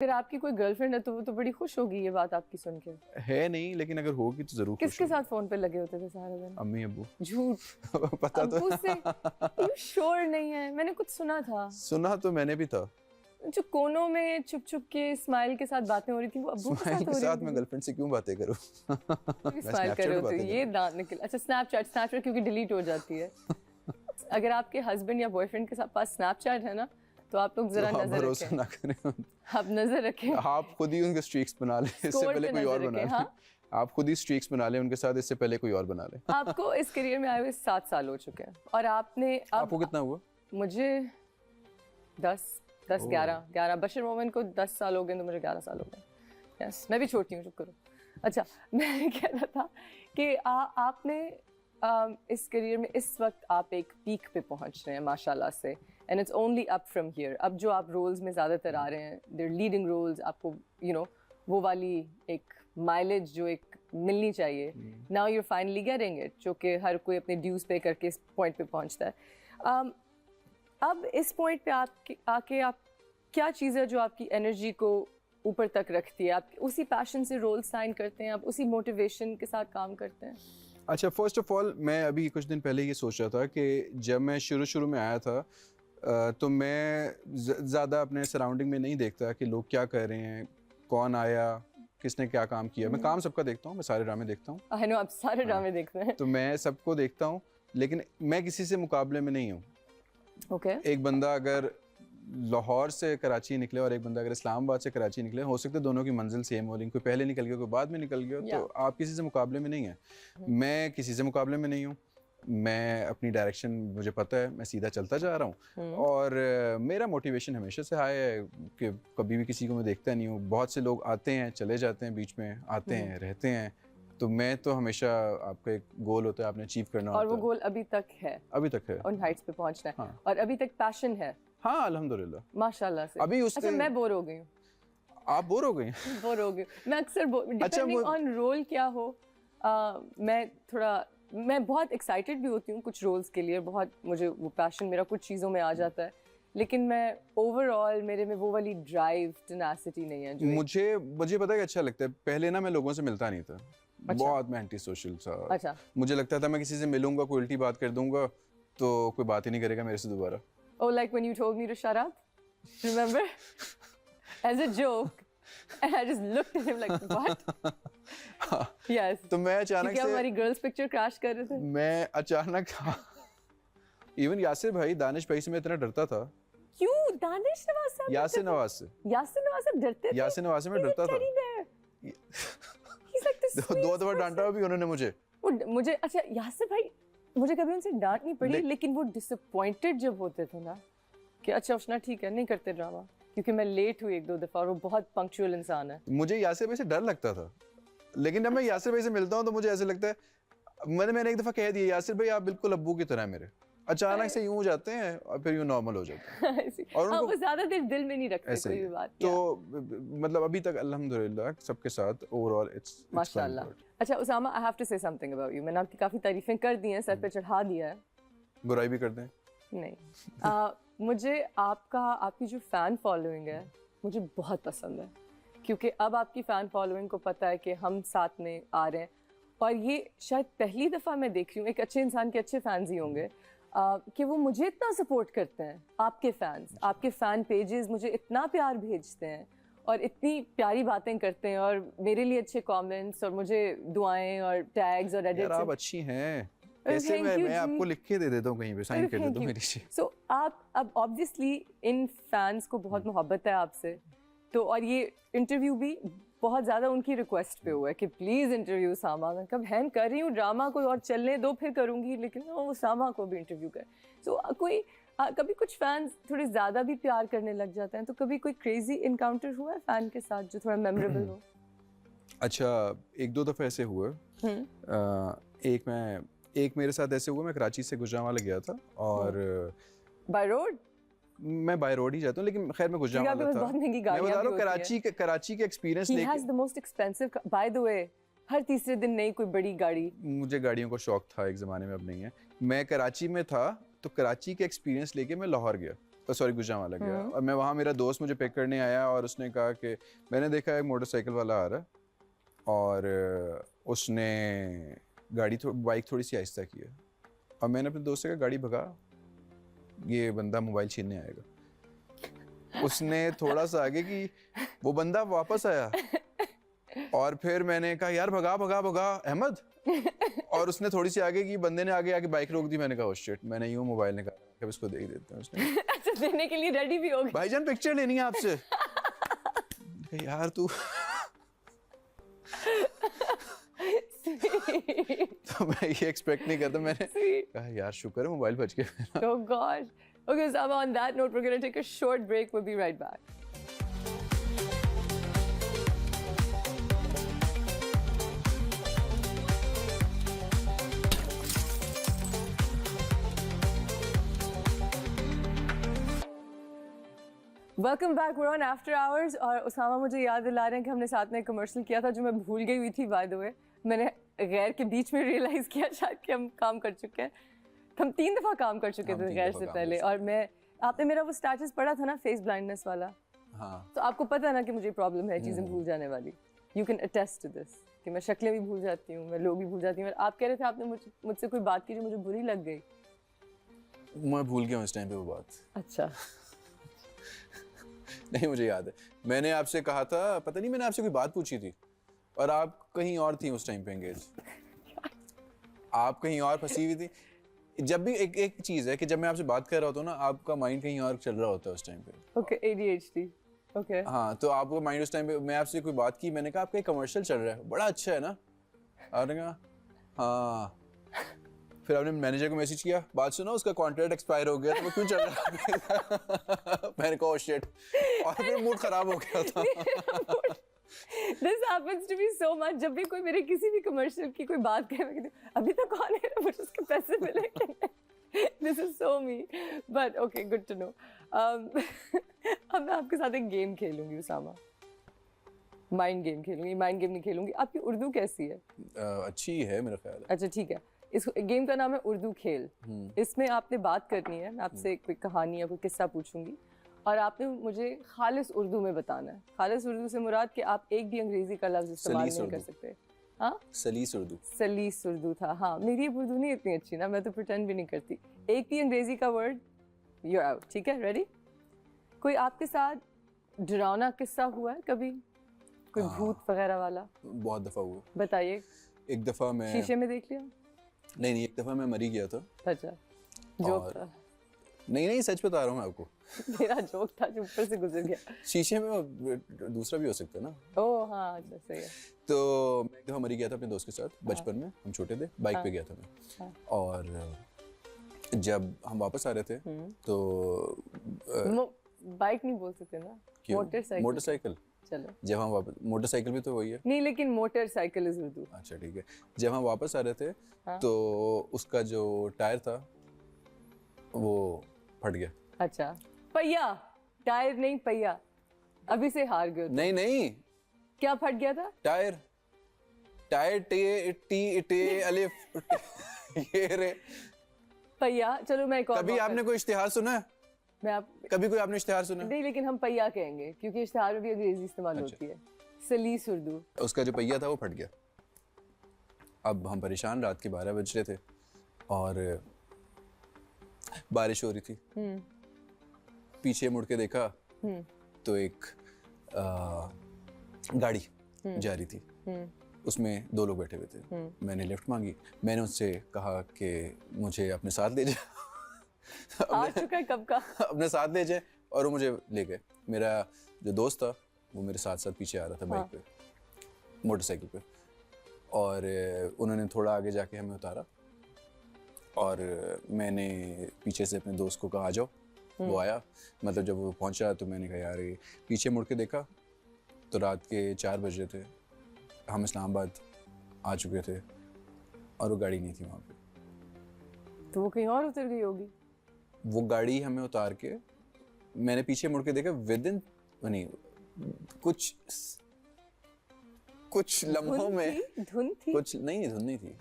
अगर आपकी कोई गर्लफ्रेंड है तो वो तो बड़ी खुश होगी ये बात आपकी सुन के। है नहीं, लेकिन अगर होगी तो जरूर खुश किसके होगी। साथ फोन पे लगे होते थे सारा दिन? अम्मी अब्बू। झूठ। पता तो अब्बू से यू श्योर नहीं है? मैंने कुछ सुना था। सुना तो मैंने भी था। जो कोनों में छुप छुप के स्माइल के साथ बातें हो रही थी वो अब्बू के साथ हो रही थी। मैं गर्लफ्रेंड से क्यों बातें करूं? स्माइल कर रहे हो तो ये दांत निकल। अच्छा स्नैपचैट क्योंकि डिलीट हो जाती है। अगर आपके हस्बैंड या बॉयफ्रेंड के साथ पास स्नैपचैट है ना तो आप लोग जरा नजर रखें। ना करें। आप नजर रखें। आप खुद ही उनके स्ट्रीक्स बना ले, इससे पहले कोई और बना ले। हाँ? आप खुद ही स्ट्रीक्स बना ले उनके साथ, इससे पहले कोई और बना ले। आपको इस करियर में आए हुए 7 साल हो चुके हैं और आपने आपको कितना हुआ? मुझे 11 बशर मोमिन को 10 साल हो गए तो मुझे 11 साल हो गए। यस, मैं भी छोटी हूँ, चुप करो। अच्छा, मैं कह रहा था कि आपने इस करियर में इस वक्त आप एक पीक पे पहुंच रहे हैं माशाल्लाह से, and it's only up from here. अब जो आप रोल्स में ज़्यादातर आ रहे हैं, देयर लीडिंग रोल्स, आपको वो वाली एक माइलेज जो एक मिलनी चाहिए, now you are finally getting it, जो कि हर कोई अपने ड्यूज पे करके इस पॉइंट पे पहुंचता है। अब इस पॉइंट पे आके आप क्या चीज़ है जो आपकी एनर्जी को ऊपर तक रखती है? आप उसी पैशन से रोल साइन करते हैं, आप उसी मोटिवेशन के साथ काम करते हैं? अच्छा, फर्स्ट ऑफ ऑल मैं अभी कुछ दिन पहले ये सोच रहा था कि जब मैं शुरू में आया था तो मैं ज़्यादा अपने सराउंडिंग में नहीं देखता कि लोग क्या कर रहे हैं, कौन आया, किसने क्या काम किया। मैं काम सबका देखता हूँ, मैं सारे ड्रामे देखता हूँ। आई नो आप सारे ड्रामे देखते हैं। तो मैं सबको देखता हूँ, लेकिन मैं किसी से मुकाबले में नहीं हूँ। ओके। एक बंदा अगर लाहौर से कराची निकले और एक बंदा अगर इस्लामाबाद से कराची निकले, हो सकता है दोनों की मंजिल सेम हो, लेकिन कोई पहले निकल गया कोई बाद में निकल गया, तो आप किसी से मुकाबले में नहीं है। मैं किसी से मुकाबले में नहीं हूँ। मैं अपनी डायरेक्शन मुझे पता है, मैं सीधा चलता जा रहा हूँ। और मेरा मोटिवेशन हमेशा से हाई है कि कभी भी किसी को मैं देखता नहीं हूँ। बहुत से लोग आते हैं चले जाते हैं, बीच में आते हैं रहते हैं, तो मैं तो हमेशा, आपका एक गोल होता है आपने अचीव करना होता है, और वो गोल अभी तक है? अभी तक है, उन हाइट्स पे पहुंचना है। हाँ। और अभी तक पैशन है? हाँ अल्हम्दुलिल्लाह, माशाल्लाह से। अभी उसके... अच्छा, मैं बोर हो गई हूँ। आप बोर हो गई? बोर हो गई मैं अक्सर डिपेंडिंग ऑन रोल क्या हो। मैं बहुत एक्साइटेड भी होती हूँ कुछ रोल्स के लिए, बहुत मुझे वो पैशन मेरा कुछ चीज़ों में आ जाता है, लेकिन मैं ओवरऑल मेरे में वो वाली ड्राइव, टेनासिटी नहीं है जो मुझे पता है कि अच्छा लगता है। पहले ना मैं लोगों से मिलता नहीं था। अच्छा। बहुत मैं एंटी सोशल था। अच्छा। मुझे लगता था मैं किसी से मिलूंगा, कोई उल्टी बात कर दूंगा तो कोई बात ही नहीं करेगा मेरे से दोबारा। Oh, like when you told me to shut up? Remember? As a joke. And I just looked at him like, what? Yes. तो मैं अचानक से हमारी गर्ल्स पिक्चर क्रैश कर रहे थे। मैं अचानक इवन यासिर भाई, दानिश भाई से मैं इतना डरता था। क्यों? दानिश नवाज से? यासिर नवाज से डरते थे? यासिर नवाज से मैं डरता था। दो दफा डांटा भी उन्होंने मुझे। अच्छा, यासिर भाई, मुझे कभी उनसे डांट नहीं पड़ी, लेकिन वो डिसअपॉइंटेड जब होते थे ना कि अच्छा उष्णा ठीक है, नहीं करते ड्रामा, क्योंकि मैं लेट हुई 1-2 दफा और वो बहुत पंक्चुअल इंसान है। मुझे यासिर भाई से डर लगता था, लेकिन जब मैं यासिर भाई से मिलता हूँ तो मुझे ऐसे लगता है, मैंने एक दफा कह दिया, यासिर भाई आप बिल्कुल अब्बू की तरह मेरे, अचानक से यूं जाते हैं और फिर यूं नॉर्मल हो जाते हैं। और वो ज्यादा देर दिल में नहीं रखते कोई भी बात। तो मतलब अभी तक अल्हम्दुलिल्लाह सबके साथ ओवरऑल इट्स माशाल्लाह। अच्छा Usama, I have to say something about you. मैंने आपकी काफी तारीफें कर दी हैं, सर पे चढ़ा दिया है, बुराई भी कर दें? नहीं। मुझे आपकी जो फैन फॉलोइंग है मुझे बहुत पसंद है, क्योंकि अब आपकी फैन फॉलोइंग को पता है कि हम साथ में आ रहे हैं, और ये शायद पहली दफा मैं देख रही हूँ, एक अच्छे इंसान के अच्छे फैंस ही होंगे कि वो मुझे इतना सपोर्ट करते हैं। आपके फैंस, आपके फैन पेजेस मुझे इतना प्यार भेजते हैं और इतनी प्यारी बातें करते हैं, और मेरे लिए अच्छे कमेंट्स और मुझे दुआएं और टैग्स और एडिट्स। आप अच्छी हैं। ऐसे मैं आपको लिख के दे देता हूँ, कहीं पे साइन कर देता हूँ मेरी। सो आप अब ऑब्वियसली इन फैंस को बहुत मोहब्बत है आपसे, तो और ये इंटरव्यू भी बहुत ज़्यादा उनकी रिक्वेस्ट पे हुआ है कि प्लीज़ इंटरव्यू सामा। मैं कब हैंड कर रही हूँ ड्रामा, कोई और चलने दो फिर करूँगी, लेकिन वो सामा को भी इंटरव्यू कर। सो कभी कुछ फैंस थोड़े ज़्यादा भी प्यार करने लग जाते हैं, तो कभी कोई क्रेजी इनकाउंटर हुआ है फैन के साथ जो थोड़ा मेमोरेबल हो? अच्छा, 1-2 दफ़ा ऐसे हुए। एक मेरे साथ ऐसे हुआ, मैं कराची से गुजरांवाला गया था और बाय रोड। मैं बाय रोड ही जाता हूँ, लेकिन खैर मैं गुजरांवाला था। बहुत महंगी गाड़ियाँ भी होती हैं। कराची के एक्सपीरियंस लेके। He has the most expensive, by the way, हर तीसरे दिन नई कोई बड़ी गाड़ी। मुझे गाड़ियों को शौक था एक ज़माने में, अब नहीं है। मैं कराची में था तो कराची के एक्सपीरियंस लेके मैं लाहौर गया। सॉरी गुजरांवाला गया और मैं वहाँ, मेरा दोस्त मुझे पिक करने आया और उसने कहा कि मैंने देखा एक मोटरसाइकिल वाला आ रहा है और उसने बाइक थोड़ी सी आहिस्ता की है और मैंने अपने दोस्त से कहा गाड़ी भगा, ये बंदा मोबाइल छीनने आएगा। उसने थोड़ा सा आगे की, वो बंदा वापस आया और फिर मैंने कहा यार भगा भगा भगा अहमद, और उसने थोड़ी सी आगे की, बंदे ने आगे आके बाइक रोक दी। मैंने कहा ओह शिट, मैंने यूं मोबाइल निकाला, अब इसको दे ही देते हैं। उसने अच्छा देने के लिए रेडी भी हो गए? भाईजान पिक्चर लेनी है आपसे। यार तू तो मैं ये एक्सपेक्ट नहीं करता, मैंने कहा यार शुक्र है मोबाइल बच गया। Oh gosh. Okay, so on that note, we're going to take a short break. We'll be right back. Welcome back, we're on after hours. और उसामा मुझे याद दिला रहे हैं कि हमने साथ में कमर्शियल किया था जो मैं भूल गई हुई थी बाय द वे। मैंने गैर के बीच में रियलाइज किया शायद कि हम काम कर चुके हैं। हम 3 दफ़ा काम कर चुके थे गैर से पहले। और मैं, आपने मेरा वो स्टेटस पढ़ा था ना फेस ब्लाइंडनेस वाला, हाँ। तो आपको पता है ना कि मुझे प्रॉब्लम है चीज़ें भूल जाने वाली। You can attest to this कि मैं शक्लें भी भूल जाती हूँ, मैं लोग भी भूल जाती हूँ। और आप कह रहे थे आपने मुझसे कोई बात की जो मुझे बुरी लग गई। मैं भूल गया हूँ इस टाइम पे वो बात। अच्छा। नहीं मुझे याद है, मैंने आपसे कहा था, पता नहीं मैंने आपसे कोई बात पूछी थी और आप कहीं और थी उस टाइम पे एंगेज। आप कहीं और फंसी हुई थी। जब भी एक चीज है कि जब मैं आपसे बात कर रहा होता हूँ ना, आपका माइंड कहीं और चल रहा होता है उस टाइम पे। Okay, ADHD। ओके। हाँ, तो आपका माइंड उस टाइम पे, मैं आपसे कोई बात की, मैंने कहा आपका एक कमर्शियल चल रहा है, बड़ा अच्छा है ना। आपने कहा हाँ। फिर आपने मैनेजर को मैसेज किया, बात सुनो उसका कॉन्ट्रैक्ट एक्सपायर हो गया, तो वो क्यों चल रहा है? मैंने कहा ओह शिट, और फिर मूड खराब हो गया था। This happens to me so much। जब भी कोई मेरे किसी भी कमर्शियल की कोई बात करे, मैं कहती हूँ अभी तक कौन है, मुझे उसके पैसे मिले कि नहीं। This is so me, but okay, good to know। अब मैं आपके साथ एक गेम खेलूंगी उसामा, माइंड गेम खेलूंगी। माइंड गेम नहीं खेलूंगी। आपकी उर्दू कैसी है? अच्छी है मेरा ख्याल है। अच्छा ठीक है, इस गेम का नाम है उर्दू खेल। इसमें आपने बात करनी है, मैं आपसे कोई कहानी या कोई किस्सा पूछूंगी और आपने मुझे खालिस उर्दू में बताना है। खालिस उर्दू से मुराद कि आप एक भी अंग्रेजी का लफ्ज इस्तेमाल नहीं कर सकते। हाँ, सलीस उर्दू। सलीस उर्दू था। हाँ, मेरी उर्दू नहीं इतनी अच्छी ना, मैं तो प्रिटेंड भी नहीं करती। एक भी अंग्रेजी का वर्ड, यू आउट। ठीक है, रेडी? कोई आपके साथ डरावना किस्सा हुआ है कभी, कोई भूत वगैरह वाला? बहुत दफा हुआ। बताइए। एक दफा मैं शीशे में देख लिया? नहीं, एक दफा मैं मरी गया था। अच्छा, जोक था? नहीं सच बता रहा हूँ मैं आपको। मेरा जोक था जो ऊपर से गुजर गया। शीशे में दूसरा भी हो सकता है ना। ओह हाँ, अच्छा सही है। तो मैं एक दफा मरी गया था अपने दोस्त के साथ, बचपन में हम छोटे थे, बाइक पे गया था मैं। और जब हम वापस आ रहे थे तो बाइक नहीं बोल सकते ना, मोटरसाइकिल। चलो, जब हम वापस, मोटरसाइकिल भी तो वही है। नहीं, लेकिन मोटरसाइकिल इज उर्दू। अच्छा ठीक है। जब हम वापस आ रहे थे तो उसका जो टायर था वो फट गया। अच्छा, पहिया, टायर नहीं पहिया। अभी से हार गए। नहीं क्या फट गया था? टायर टे अलिफ ये रे पहिया। चलो मैं एक और, कभी आपने कोई इश्तिहार सुना है? कभी कोई आपने इश्तिहार सुना? नहीं, लेकिन हम पहिया कहेंगे क्योंकि इश्तिहार में भी अंग्रेजी इस्तेमाल होती है। सलीस उर्दू। उसका जो पहिया था वो फट गया। अब हम परेशान, रात के 12 बज रहे थे और बारिश हो रही थी। पीछे मुड़ के देखा तो एक गाड़ी जा रही थी, उसमें 2 लोग बैठे हुए थे। मैंने लिफ्ट मांगी, मैंने उससे कहा कि मुझे अपने साथ ले जाए। आ चुका है कब का? अपने साथ ले जाए, और वो मुझे ले गए। मेरा जो दोस्त था वो मेरे साथ साथ पीछे आ रहा था बाइक पे, मोटरसाइकिल पे, और उन्होंने थोड़ा आगे जाके हमें उतारा और मैंने पीछे से अपने दोस्त को कहा आ जाओ। वो आया, मतलब जब वो पहुंचा तो मैंने कहा यार ये, पीछे मुड़ के देखा तो रात के 4 बज रहे थे, हम इस्लामाबाद आ चुके थे और वो गाड़ी नहीं थी वहाँ पे। तो वो कहीं और उतर गई होगी। वो गाड़ी हमें उतार के, मैंने पीछे मुड़ के देखा, विदिन नहीं कुछ लम्हों में धुन थी? कुछ नहीं, धुन नहीं थी,